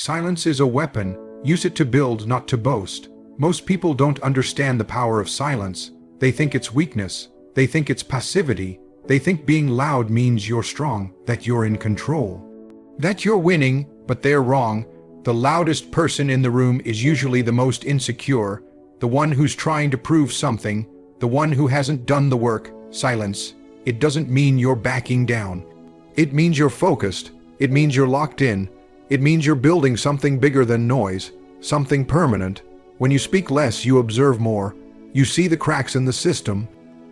Silence is a weapon. Use it to build, not to boast. Most people don't understand the power of silence. They think it's weakness. They think it's passivity. They think being loud means you're strong, that you're in control, that you're winning, but they're wrong. The loudest person in the room is usually the most insecure, the one who's trying to prove something, the one who hasn't done the work. Silence. It doesn't mean you're backing down. It means you're focused. It means you're locked in. It means you're building something bigger than noise, something permanent. When you speak less, you observe more. You see the cracks in the system.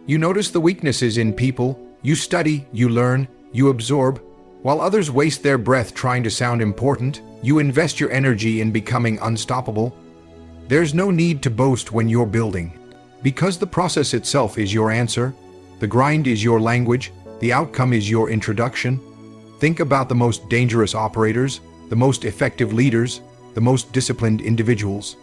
You notice the weaknesses in people. You study, you learn, you absorb. While others waste their breath trying to sound important, you invest your energy in becoming unstoppable. There's no need to boast when you're building, because the process itself is your answer. The grind is your language. The outcome is your introduction. Think about the most dangerous operators, the most effective leaders, the most disciplined individuals.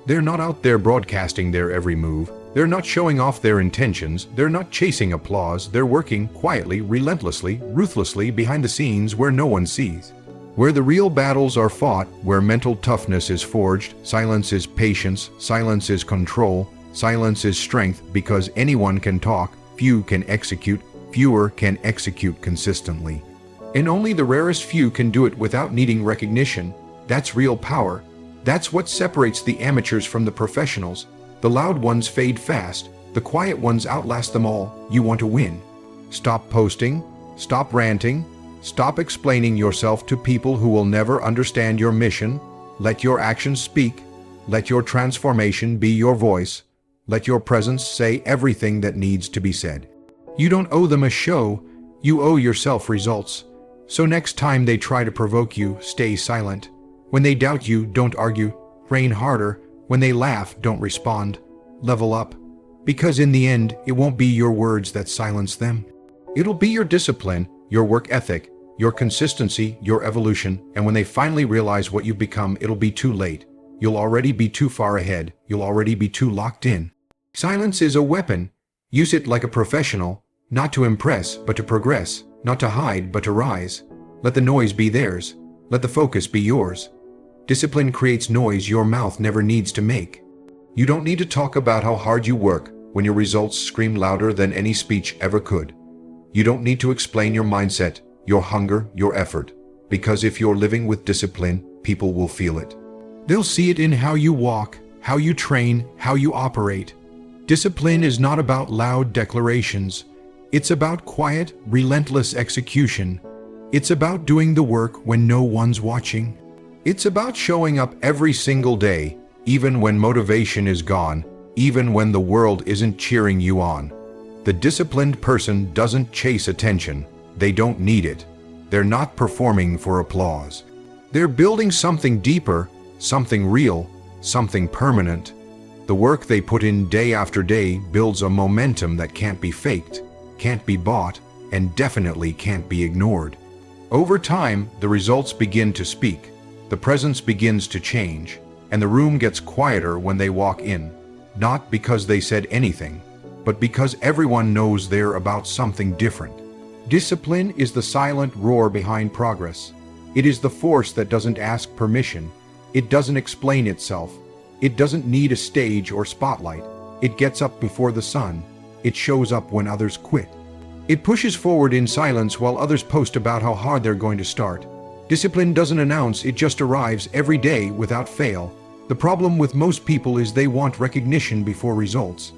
They're not out there broadcasting their every move. They're not showing off their intentions. They're not chasing applause. They're working quietly, relentlessly, ruthlessly behind the scenes where no one sees. Where the real battles are fought, where mental toughness is forged, silence is patience, silence is control, silence is strength, because anyone can talk, few can execute, fewer can execute consistently. And only the rarest few can do it without needing recognition. That's real power. That's what separates the amateurs from the professionals. The loud ones fade fast. The quiet ones outlast them all. You want to win. Stop posting. Stop ranting. Stop explaining yourself to people who will never understand your mission. Let your actions speak. Let your transformation be your voice. Let your presence say everything that needs to be said. You don't owe them a show. You owe yourself results. So next time they try to provoke you, stay silent. When they doubt you, don't argue. Train harder. When they laugh, don't respond. Level up. Because in the end, it won't be your words that silence them. It'll be your discipline, your work ethic, your consistency, your evolution. And when they finally realize what you've become, it'll be too late. You'll already be too far ahead. You'll already be too locked in. Silence is a weapon. Use it like a professional, not to impress, but to progress, not to hide, but to rise. Let the noise be theirs. Let the focus be yours. Discipline creates noise your mouth never needs to make. You don't need to talk about how hard you work when your results scream louder than any speech ever could. You don't need to explain your mindset, your hunger, your effort, because if you're living with discipline, people will feel it. They'll see it in how you walk, how you train, how you operate. Discipline is not about loud declarations. It's about quiet, relentless execution. It's about doing the work when no one's watching. It's about showing up every single day, even when motivation is gone, even when the world isn't cheering you on. The disciplined person doesn't chase attention. They don't need it. They're not performing for applause. They're building something deeper, something real, something permanent. The work they put in day after day builds a momentum that can't be faked, can't be bought, and definitely can't be ignored. Over time, the results begin to speak. The presence begins to change, and the room gets quieter when they walk in, not because they said anything, but because everyone knows they're about something different. Discipline is the silent roar behind progress. It is the force that doesn't ask permission. It doesn't explain itself. It doesn't need a stage or spotlight. It gets up before the sun. It shows up when others quit. It pushes forward in silence while others post about how hard they're going to start. Discipline doesn't announce, it just arrives every day without fail. The problem with most people is they want recognition before results.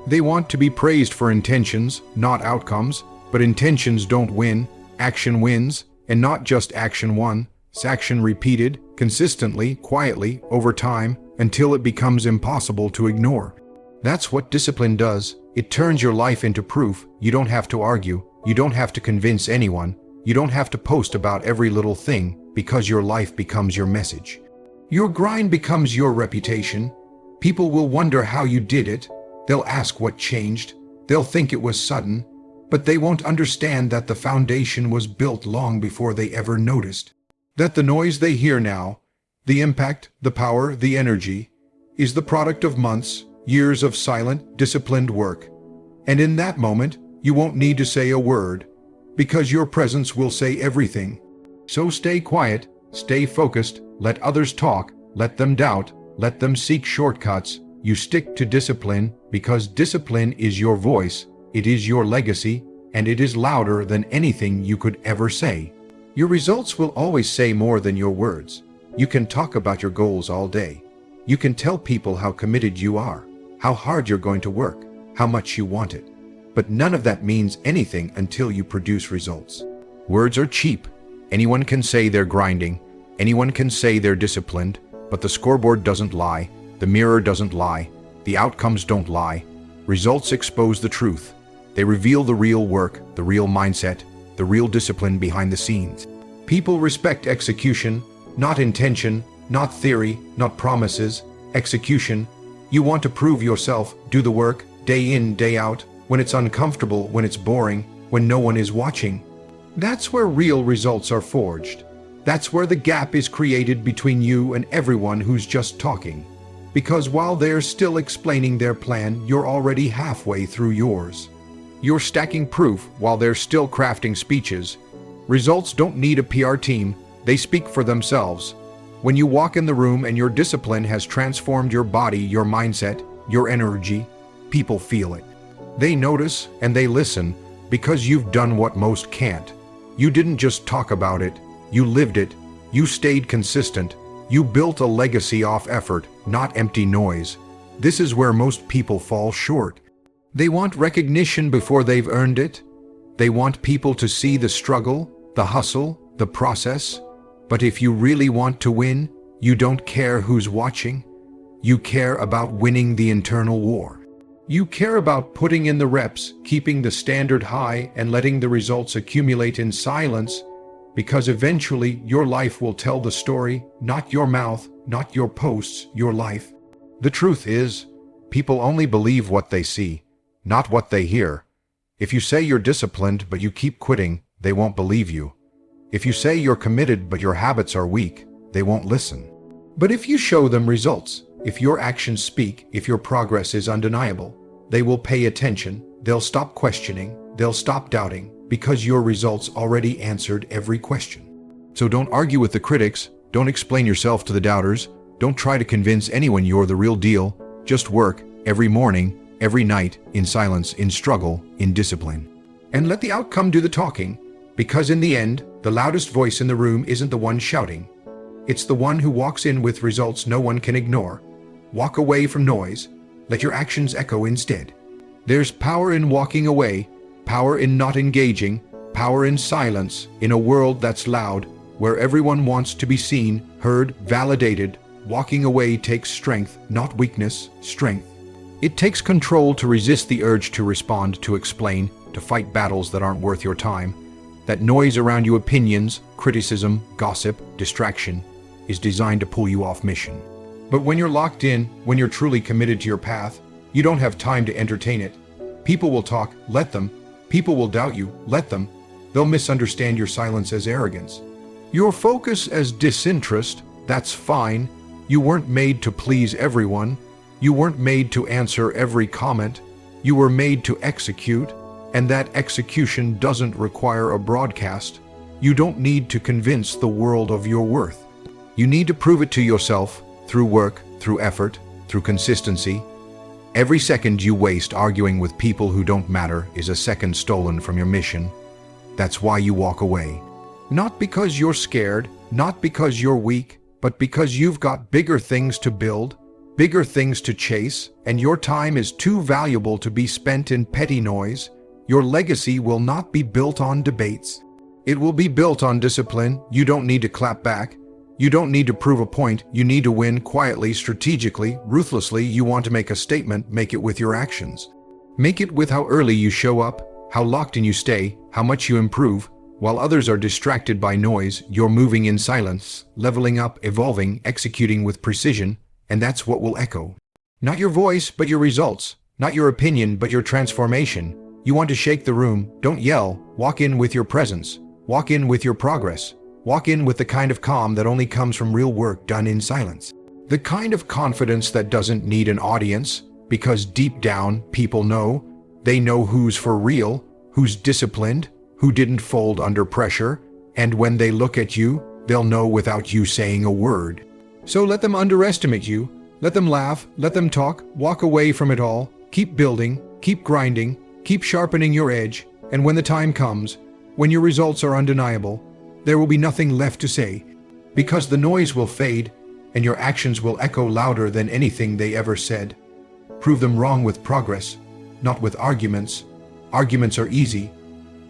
They want to be praised for intentions, not outcomes, but intentions don't win. Action wins, and not just action one. It's action repeated, consistently, quietly, over time, until it becomes impossible to ignore. That's what discipline does. It turns your life into proof. You don't have to argue. You don't have to convince anyone. You don't have to post about every little thing, because your life becomes your message. Your grind becomes your reputation. People will wonder how you did it. They'll ask what changed. They'll think it was sudden, but they won't understand that the foundation was built long before they ever noticed. That the noise they hear now, the impact, the power, the energy, is the product of months, years of silent, disciplined work. And in that moment, you won't need to say a word, because your presence will say everything. So stay quiet, stay focused, Let others talk, let them doubt, let them seek shortcuts. You stick to discipline because discipline is your voice, it is your legacy, and it is louder than anything you could ever say. Your results will always say more than your words. You can talk about your goals all day. You can tell people how committed you are, how hard you're going to work, how much you want it. But none of that means anything until you produce results. Words are cheap. Anyone can say they're grinding. Anyone can say they're disciplined, but the scoreboard doesn't lie. The mirror doesn't lie. The outcomes don't lie. Results expose the truth. They reveal the real work, the real mindset, the real discipline behind the scenes. People respect execution, not intention, not theory, not promises. Execution. You want to prove yourself, do the work, day in, day out, when it's uncomfortable, when it's boring, when no one is watching. That's where real results are forged. That's where the gap is created between you and everyone who's just talking. Because while they're still explaining their plan, you're already halfway through yours. You're stacking proof while they're still crafting speeches. Results don't need a PR team, they speak for themselves. When you walk in the room and your discipline has transformed your body, your mindset, your energy, people feel it. They notice and they listen because you've done what most can't. You didn't just talk about it, you lived it, you stayed consistent, you built a legacy off effort, not empty noise. This is where most people fall short. They want recognition before they've earned it. They want people to see the struggle, the hustle, the process. But if you really want to win, you don't care who's watching. You care about winning the internal war. You care about putting in the reps, keeping the standard high, and letting the results accumulate in silence, because eventually your life will tell the story, not your mouth, not your posts, your life. The truth is, people only believe what they see, not what they hear. If you say you're disciplined but you keep quitting, they won't believe you. If you say you're committed but your habits are weak, they won't listen. But if you show them results, if your actions speak, if your progress is undeniable, they will pay attention, they'll stop questioning, they'll stop doubting, because your results already answered every question. So don't argue with the critics, don't explain yourself to the doubters, don't try to convince anyone you're the real deal, just work, every morning, every night, in silence, in struggle, in discipline. And let the outcome do the talking, because in the end, the loudest voice in the room isn't the one shouting. It's the one who walks in with results no one can ignore. Walk away from noise, let your actions echo instead. There's power in walking away, power in not engaging, power in silence, in a world that's loud, where everyone wants to be seen, heard, validated. Walking away takes strength, not weakness, strength. It takes control to resist the urge to respond, to explain, to fight battles that aren't worth your time. That noise around you, opinions, criticism, gossip, distraction, is designed to pull you off mission. But when you're locked in, when you're truly committed to your path, you don't have time to entertain it. People will talk, let them. People will doubt you, let them. They'll misunderstand your silence as arrogance. Your focus as disinterest, that's fine. You weren't made to please everyone. You weren't made to answer every comment. You were made to execute, and that execution doesn't require a broadcast. You don't need to convince the world of your worth. You need to prove it to yourself, through work, through effort, through consistency. Every second you waste arguing with people who don't matter is a second stolen from your mission. That's why you walk away. Not because you're scared, not because you're weak, but because you've got bigger things to build, bigger things to chase, and your time is too valuable to be spent in petty noise. Your legacy will not be built on debates. It will be built on discipline. You don't need to clap back. You don't need to prove a point. You need to win quietly, strategically, ruthlessly. You want to make a statement, make it with your actions. Make it with how early you show up, how locked in you stay, how much you improve. While others are distracted by noise, you're moving in silence, leveling up, evolving, executing with precision, and that's what will echo. Not your voice, but your results. Not your opinion, but your transformation. You want to shake the room, don't yell. Walk in with your presence. Walk in with your progress. Walk in with the kind of calm that only comes from real work done in silence. The kind of confidence that doesn't need an audience, because deep down, people know. They know who's for real, who's disciplined, who didn't fold under pressure, and when they look at you, They'll know without you saying a word. So let them underestimate you. Let them laugh. Let them talk. Walk away from it all. Keep building. Keep grinding. Keep sharpening your edge. And when the time comes, when your results are undeniable, there will be nothing left to say, because the noise will fade and your actions will echo louder than anything they ever said. Prove them wrong with progress, not with arguments. Arguments are easy.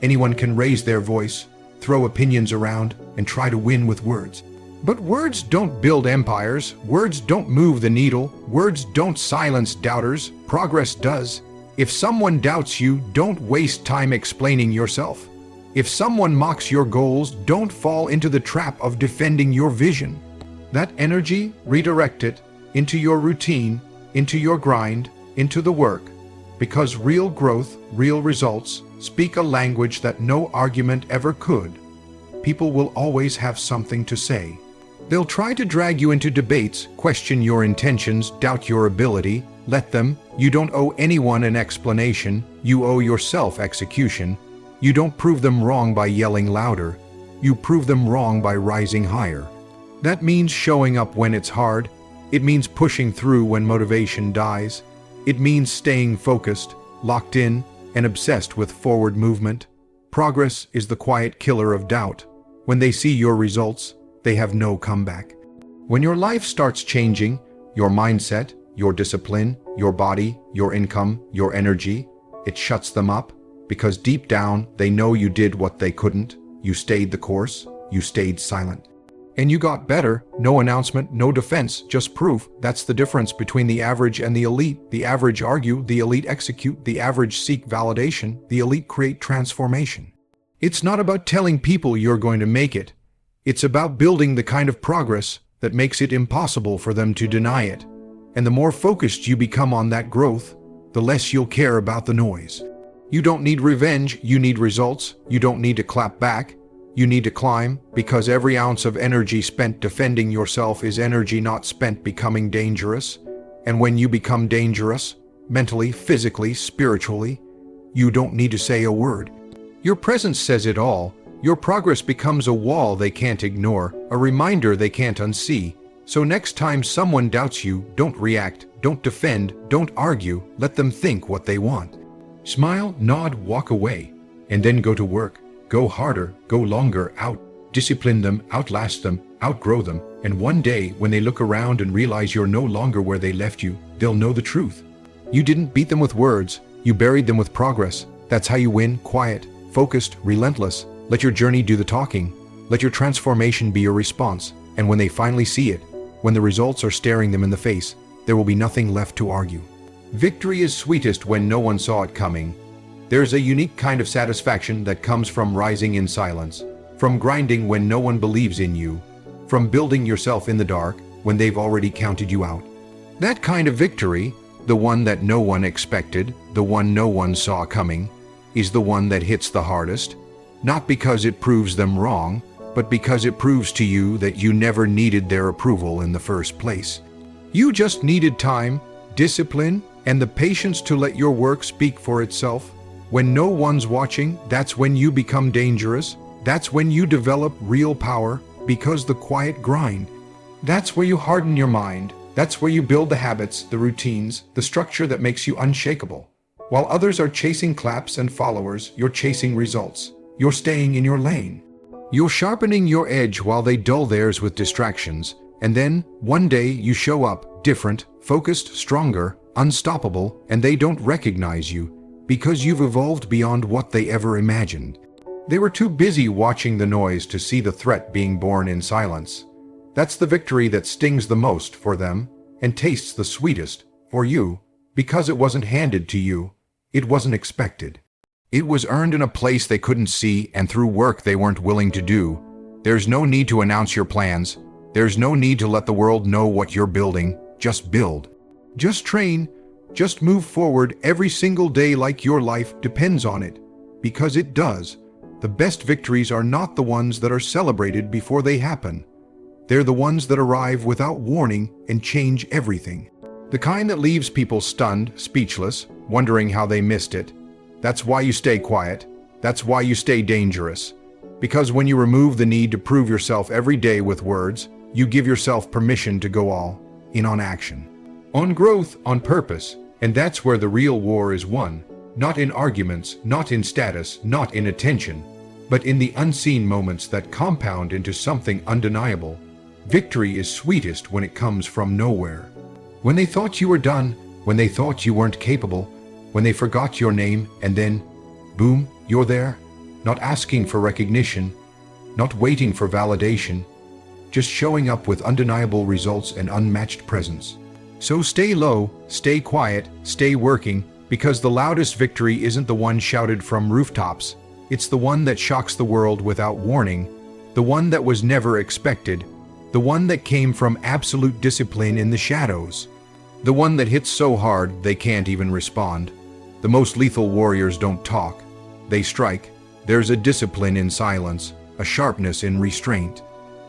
Anyone can raise their voice, throw opinions around, and try to win with words. But words don't build empires. Words don't move the needle. Words don't silence doubters. Progress does. If someone doubts you, don't waste time explaining yourself. If someone mocks your goals, don't fall into the trap of defending your vision. That energy, redirect it into your routine, into your grind, into the work. Because real growth, real results, speak a language that no argument ever could. People will always have something to say. They'll try to drag you into debates, question your intentions, doubt your ability. Let them. You don't owe anyone an explanation. You owe yourself execution. You don't prove them wrong by yelling louder. You prove them wrong by rising higher. That means showing up when it's hard. It means pushing through when motivation dies. It means staying focused, locked in, and obsessed with forward movement. Progress is the quiet killer of doubt. When they see your results, they have no comeback. When your life starts changing, your mindset, your discipline, your body, your income, your energy, it shuts them up. Because deep down, they know you did what they couldn't. You stayed the course. You stayed silent. And you got better. No announcement, no defense, just proof. That's the difference between the average and the elite. The average argue, the elite execute, the average seek validation, the elite create transformation. It's not about telling people you're going to make it. It's about building the kind of progress that makes it impossible for them to deny it. And the more focused you become on that growth, the less you'll care about the noise. You don't need revenge, you need results. You don't need to clap back. You need to climb, because every ounce of energy spent defending yourself is energy not spent becoming dangerous. And when you become dangerous, mentally, physically, spiritually, you don't need to say a word. Your presence says it all. Your progress becomes a wall they can't ignore, a reminder they can't unsee. So next time someone doubts you, don't react, don't defend, don't argue, let them think what they want. Smile, nod, walk away, and then go to work. Go harder, go longer, discipline them, outlast them, outgrow them, and one day, when they look around and realize you're no longer where they left you, they'll know the truth. You didn't beat them with words, you buried them with progress. That's how you win, quiet, focused, relentless. Let your journey do the talking. Let your transformation be your response, and when they finally see it, when the results are staring them in the face, there will be nothing left to argue. Victory is sweetest when no one saw it coming. There's a unique kind of satisfaction that comes from rising in silence, from grinding when no one believes in you, from building yourself in the dark when they've already counted you out. That kind of victory, the one that no one expected, the one no one saw coming, is the one that hits the hardest, not because it proves them wrong, but because it proves to you that you never needed their approval in the first place. You just needed time, discipline, and the patience to let your work speak for itself. When no one's watching, that's when you become dangerous. That's when you develop real power, because the quiet grind. That's where you harden your mind. That's where you build the habits, the routines, the structure that makes you unshakable. While others are chasing claps and followers, you're chasing results. You're staying in your lane. You're sharpening your edge while they dull theirs with distractions. And then, one day, you show up, different, focused, stronger, unstoppable, and they don't recognize you because you've evolved beyond what they ever imagined. They were too busy watching the noise to see the threat being born in silence. That's the victory that stings the most for them and tastes the sweetest for you because it wasn't handed to you. It wasn't expected. It was earned in a place they couldn't see and through work they weren't willing to do. There's no need to announce your plans. There's no need to let the world know what you're building. Just build. Just train. Just move forward every single day like your life depends on it. Because it does. The best victories are not the ones that are celebrated before they happen. They're the ones that arrive without warning and change everything. The kind that leaves people stunned, speechless, wondering how they missed it. That's why you stay quiet. That's why you stay dangerous. Because when you remove the need to prove yourself every day with words, you give yourself permission to go all in on action. On growth, on purpose, and that's where the real war is won. Not in arguments, not in status, not in attention, but in the unseen moments that compound into something undeniable. Victory is sweetest when it comes from nowhere. When they thought you were done, when they thought you weren't capable, when they forgot your name, and then, boom, you're there, not asking for recognition, not waiting for validation, just showing up with undeniable results and unmatched presence. So stay low, stay quiet, stay working, because the loudest victory isn't the one shouted from rooftops. It's the one that shocks the world without warning, the one that was never expected, the one that came from absolute discipline in the shadows, the one that hits so hard they can't even respond. The most lethal warriors don't talk, they strike. There's a discipline in silence, a sharpness in restraint.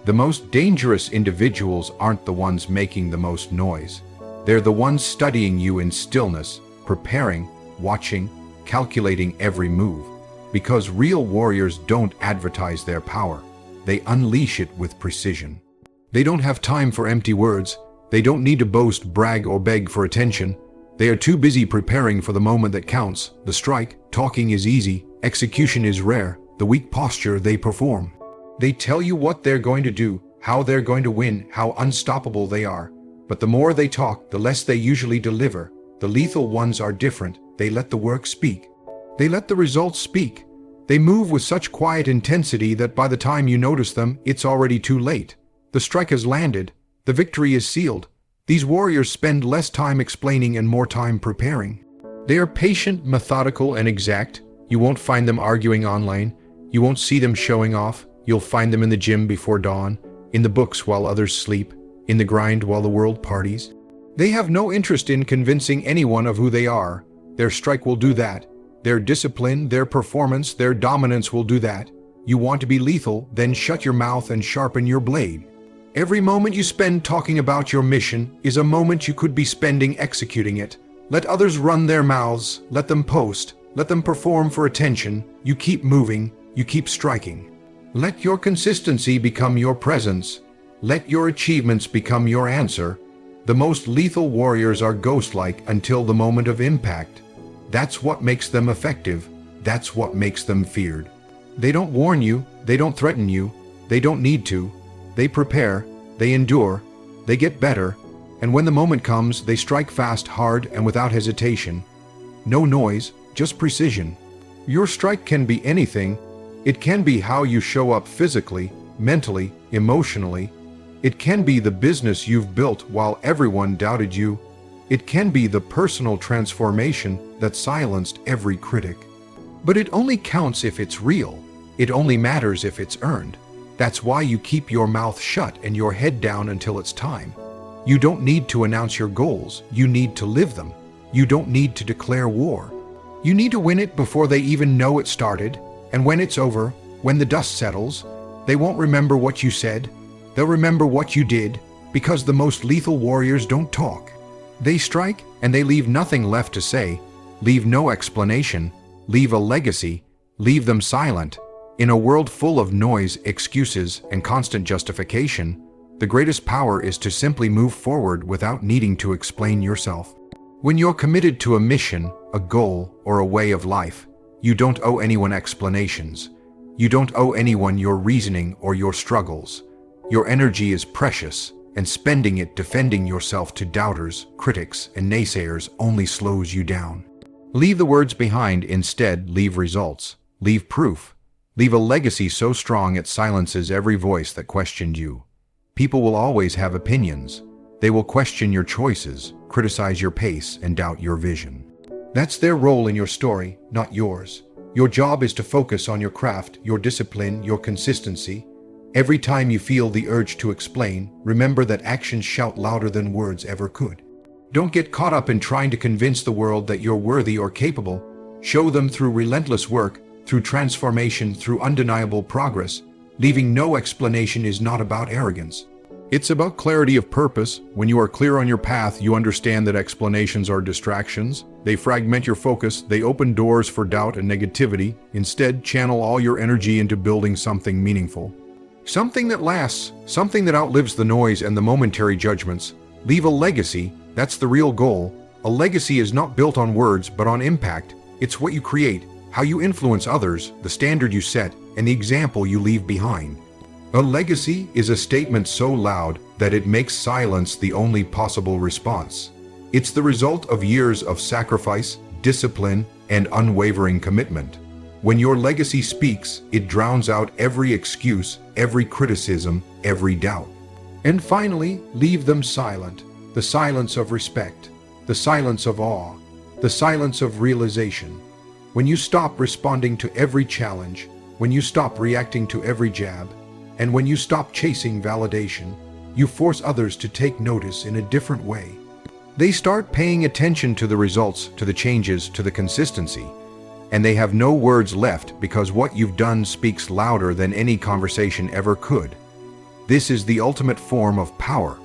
The most dangerous individuals aren't the ones making the most noise. They're the ones studying you in stillness, preparing, watching, calculating every move. Because real warriors don't advertise their power. They unleash it with precision. They don't have time for empty words. They don't need to boast, brag, or beg for attention. They are too busy preparing for the moment that counts, the strike. Talking is easy, execution is rare, the weak posture they perform. They tell you what they're going to do, how they're going to win, how unstoppable they are. But the more they talk, the less they usually deliver. The lethal ones are different. They let the work speak. They let the results speak. They move with such quiet intensity that by the time you notice them, it's already too late. The strike has landed. The victory is sealed. These warriors spend less time explaining and more time preparing. They are patient, methodical, and exact. You won't find them arguing online. You won't see them showing off. You'll find them in the gym before dawn, in the books while others sleep, in the grind while the world parties. They have no interest in convincing anyone of who they are. Their strike will do that. Their discipline, their performance, their dominance will do that. You want to be lethal, then shut your mouth and sharpen your blade. Every moment you spend talking about your mission is a moment you could be spending executing it. Let others run their mouths, let them post, let them perform for attention. You keep moving, you keep striking. Let your consistency become your presence. Let your achievements become your answer. The most lethal warriors are ghost-like until the moment of impact. That's what makes them effective. That's what makes them feared. They don't warn you, they don't threaten you, they don't need to. They prepare, they endure, they get better, and when the moment comes, they strike fast, hard, and without hesitation. No noise, just precision. Your strike can be anything. It can be how you show up physically, mentally, emotionally. It can be the business you've built while everyone doubted you. It can be the personal transformation that silenced every critic. But it only counts if it's real. It only matters if it's earned. That's why you keep your mouth shut and your head down until it's time. You don't need to announce your goals. You need to live them. You don't need to declare war. You need to win it before they even know it started. And when it's over, when the dust settles, they won't remember what you said. They'll remember what you did, because the most lethal warriors don't talk. They strike, and they leave nothing left to say, leave no explanation, leave a legacy, leave them silent. In a world full of noise, excuses, and constant justification, the greatest power is to simply move forward without needing to explain yourself. When you're committed to a mission, a goal, or a way of life, you don't owe anyone explanations. You don't owe anyone your reasoning or your struggles. Your energy is precious, and spending it defending yourself to doubters, critics, and naysayers only slows you down. Leave the words behind, instead leave results, leave proof, leave a legacy so strong it silences every voice that questioned you. People will always have opinions. They will question your choices, criticize your pace, and doubt your vision. That's their role in your story, not yours. Your job is to focus on your craft, your discipline, your consistency. Every time you feel the urge to explain, remember that actions shout louder than words ever could. Don't get caught up in trying to convince the world that you're worthy or capable. Show them through relentless work, through transformation, through undeniable progress. Leaving no explanation is not about arrogance. It's about clarity of purpose. When you are clear on your path, you understand that explanations are distractions. They fragment your focus, they open doors for doubt and negativity. Instead, channel all your energy into building something meaningful. Something that lasts, something that outlives the noise and the momentary judgments. Leave a legacy, that's the real goal. A legacy is not built on words, but on impact. It's what you create, how you influence others, the standard you set, and the example you leave behind. A legacy is a statement so loud that it makes silence the only possible response. It's the result of years of sacrifice, discipline, and unwavering commitment. When your legacy speaks, it drowns out every excuse, every criticism, every doubt. And finally, leave them silent. The silence of respect, the silence of awe, the silence of realization. When you stop responding to every challenge, when you stop reacting to every jab, and when you stop chasing validation, you force others to take notice in a different way. They start paying attention to the results, to the changes, to the consistency, and they have no words left because what you've done speaks louder than any conversation ever could. This is the ultimate form of power.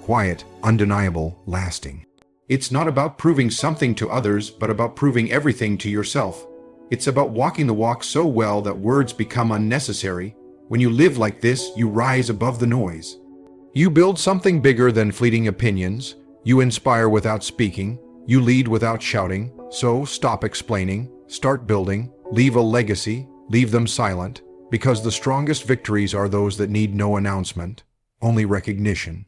Quiet, undeniable, lasting. It's not about proving something to others, but about proving everything to yourself. It's about walking the walk so well that words become unnecessary. When you live like this, you rise above the noise. You build something bigger than fleeting opinions. You inspire without speaking. You lead without shouting. So stop explaining, start building, leave a legacy, leave them silent, because the strongest victories are those that need no announcement, only recognition.